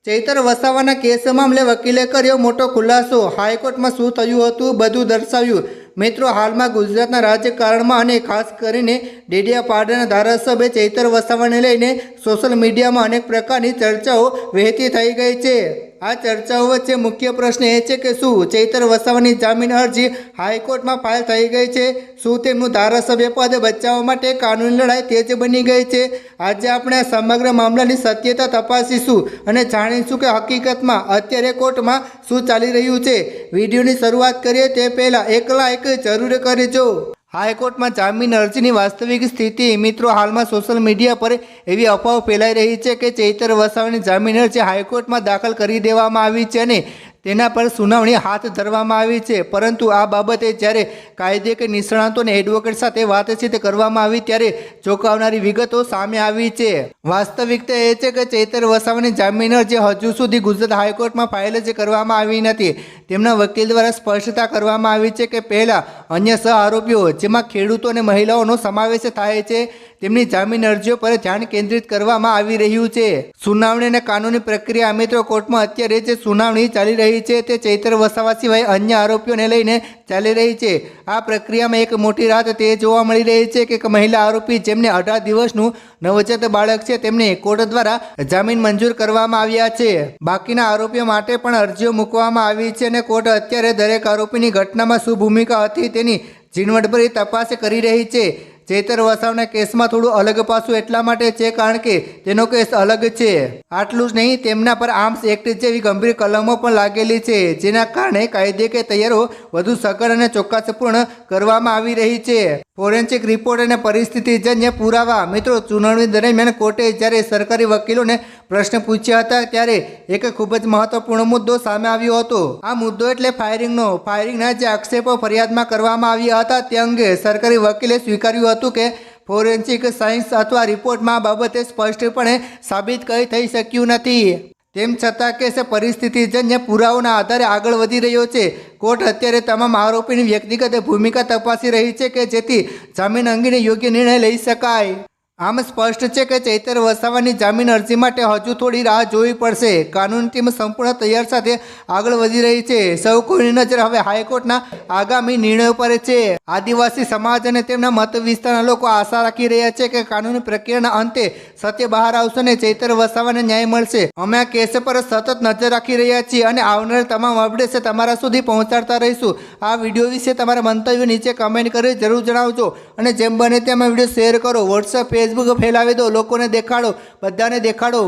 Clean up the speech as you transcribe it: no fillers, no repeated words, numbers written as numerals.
Chaitar વસાવાના case મામલે વકીલે કર્યો મોટો ખુલાસો। હાઈકોર્ટમાં શું થયું હતું બધું દર્શાવ્યું। મિત્રો, હાલમાં ગુજરાતના રાજકારણમાં અને ખાસ કરીને ડેડિયાપાડાના ધારાસભ્ય ચૈતર વસાવાને લઈને સોશિયલ મીડિયામાં અનેક પ્રકારની ચર્ચાઓ વહેતી થઈ ગઈ છે। આ ચર્ચાઓ વચ્ચે મુખ્ય પ્રશ્ન એ છે કે શું ચૈતર વસાવાની જામીન અરજી હાઈકોર્ટમાં ફાઇલ થઈ ગઈ છે? શું તેમનું ધારાસભ્ય પદ બચાવવા માટે કાનૂની લડાઈ તેજ બની ગઈ છે? આજે આપણે આ સમગ્ર મામલાની સત્યતા તપાસીશું અને જાણીશું કે હકીકતમાં અત્યારે કોર્ટમાં શું ચાલી રહ્યું છે। વિડીયોની શરૂઆત કરીએ તે પહેલાં એક લાઈક જરૂર કરજો। હાઈકોર્ટમાં જામીન અરજીની વાસ્તવિક સ્થિતિ। મિત્રો, હાલમાં સોશિયલ મીડિયા પર એવી અફવાઓ ફેલાઈ રહી છે કે ચૈતર વસાવાની જામીન અરજી હાઈકોર્ટમાં દાખલ કરી દેવામાં આવી છે અને તેના પર સુનાવણી હાથ ધરવામાં આવી છે। પરંતુ આ બાબતે જ્યારે કાયદેકીય નિષ્ણાતો અને એડવોકેટ સાથે વાતચીત કરવામાં આવી ત્યારે ચોંકાવનારી વિગતો સામે આવી છે। વાસ્તવિકતા એ છે કે ચૈતર વસાવાની જામીન અરજી હજુ સુધી ગુજરાત હાઈકોર્ટમાં ફાઇલ જ કરવામાં આવી નથી। તેમના વકીલ દ્વારા સ્પષ્ટતા કરવામાં આવી છે કે પહેલાં અન્ય સહ આરોપીઓ જેમાં ખેડૂતો અને મહિલાઓનો સમાવેશ થાય છે તેમની જામીન અરજીઓ પર ધ્યાન કેન્દ્રિત કરવામાં આવી રહ્યું છે। સુનાવણી અને કાનૂની પ્રક્રિયા। મિત્રો, કોર્ટમાં અત્યારે જે સુનાવણી ચાલી રહી છે તે ચૈતર વસાવા સિવાય અન્ય આરોપીઓને લઈને ચાલી રહી છે। આ પ્રક્રિયામાં એક મોટી રાત તે જોવા મળી રહી છે કે એક મહિલા આરોપી જેમને 18 દિવસનું નવજાત બાળક છે તેમને કોર્ટ દ્વારા જામીન મંજૂર કરવામાં આવ્યા છે। બાકીના આરોપીઓ માટે પણ અરજીઓ મૂકવામાં આવી છે અને કોર્ટ અત્યારે દરેક આરોપીની ઘટનામાં શું ભૂમિકા હતી તેની ઝીણવટભરી તપાસ કરી રહી છે। ચૈતર વસાવાના કેસમાં થોડું અલગ પાસું એટલા માટે છે કારણ કે તેનો કેસ અલગ છે। આટલું જ નહીં, તેમના પર આર્મ્સ એક્ટ જેવી ગંભીર કલમો પણ લાગેલી છે જેના કારણે કાયદેકીય તૈયારીઓ વધુ સઘન અને ચોક્કસપૂર્ણ કરવામાં આવી રહી છે। ફોરેન્સિક રિપોર્ટ અને પરિસ્થિતિજન્ય પુરાવા। મિત્રો, સુનાવણી દરમિયાન કોર્ટે જ્યારે સરકારી વકીલોને પ્રશ્ન પૂછ્યા હતા ત્યારે એક ખૂબ જ મહત્વપૂર્ણ મુદ્દો સામે આવ્યો હતો। આ મુદ્દો એટલે ફાયરિંગના જે આક્ષેપો ફરિયાદમાં કરવામાં આવ્યા હતા તે અંગે સરકારી વકીલે સ્વીકાર્યું હતું કે ફોરેન્સિક સાયન્સ અથવા રિપોર્ટમાં આ બાબતે સ્પષ્ટપણે સાબિત કંઈ થઈ શક્યું નથી। તેમ છતાં કેસ પરિસ્થિતિજન્ય પુરાવાના આધારે આગળ વધી રહ્યો છે। કોર્ટ અત્યારે તમામ આરોપીની વ્યક્તિગત ભૂમિકા તપાસી રહી છે કે જેથી જામીન અંગેનો યોગ્ય નિર્ણય લઈ શકાય। આમ સ્પષ્ટ છે કે ચૈતર વસાવાની જામીન અરજી માટે હજુ થોડી રાહ જોવી પડશે। કાનૂની ટીમ સંપૂર્ણ તૈયાર સાથે આગળ વધી રહી છે। સૌ કોઈની નજર હવે હાઈકોર્ટના આગામી નિર્ણયો પર છે। આદિવાસી સમાજ અને તેમના મત વિસ્તારના લોકો આશા રાખી રહ્યા છે કે કાનૂની પ્રક્રિયાના અંતે સત્ય બહાર આવશે અને ચૈતર વસાવાને ન્યાય મળશે। અમે આ કેસ પર સતત નજર રાખી રહ્યા છીએ અને આવનાર તમામ અપડેટ્સ તમારા સુધી પહોંચાડતા રહીશું। આ વિડીયો વિશે તમારા મંતવ્યો નીચે કમેન્ટ કરી જરૂર જણાવજો અને જેમ બને તેમ આ વિડીયો શેર કરો, વોટ્સએપ, ફેસબુક ફેલાવી દો, લોકોને દેખાડો, બધાને દેખાડો।